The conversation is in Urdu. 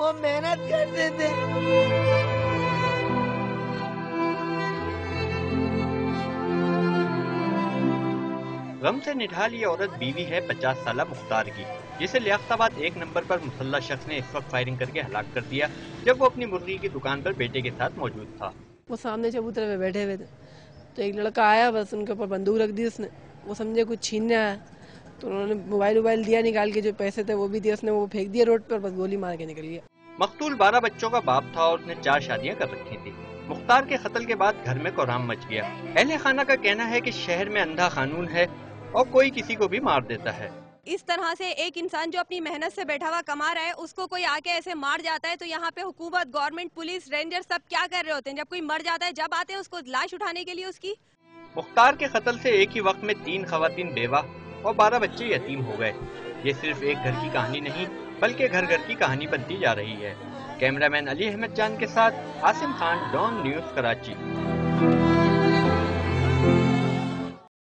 وہ محنت کرتے تھے۔ غم سے نڈھال یہ عورت بیوی ہے 50 سالہ مختار کی، جسے لیاقت آباد 1 نمبر پر مسلح شخص نے اس وقت فائرنگ کر کے ہلاک کر دیا جب وہ اپنی مرغی کی دکان پر بیٹے کے ساتھ موجود تھا۔ وہ سامنے چبوترے پہ بیٹھے ہوئے تھے تو ایک لڑکا آیا، بس ان کے اوپر بندوق رکھ دی اس نے، وہ سمجھے کچھ چھیننے آیا تو انہوں نے موبائل دیا نکال کے، جو پیسے تھے وہ بھی دیا، اس نے وہ پھینک دیا روڈ پر، بس گولی مار کے نکل گیا۔ مقتول 12 بچوں کا باپ تھا اور اس نے 4 شادیاں کر رکھی تھی۔ مختار کے قتل کے بعد گھر میں کوہرام مچ گیا۔ اہل خانہ کا کہنا ہے کہ شہر میں اندھا قانون ہے اور کوئی کسی کو بھی مار دیتا ہے۔ اس طرح سے ایک انسان جو اپنی محنت سے بیٹھا ہوا کما رہا ہے، اس کو کوئی آ کے ایسے مار جاتا ہے تو یہاں پہ حکومت، گورنمنٹ، پولیس، رینجر سب کیا کر رہے ہوتے ہیں؟ جب کوئی مر جاتا ہے، جب آتے ہیں اس کو لاش اٹھانے کے لیے اس کی۔ مختار کے قتل سے ایک ہی وقت میں 3 خواتین بیوہ اور 12 بچے یتیم ہو گئے۔ یہ صرف ایک گھر کی کہانی نہیں بلکہ گھر گھر کی کہانی بنتی جا رہی ہے۔ کیمرہ مین علی احمد جان کے ساتھ عاصم خان، ڈان نیوز، کراچی۔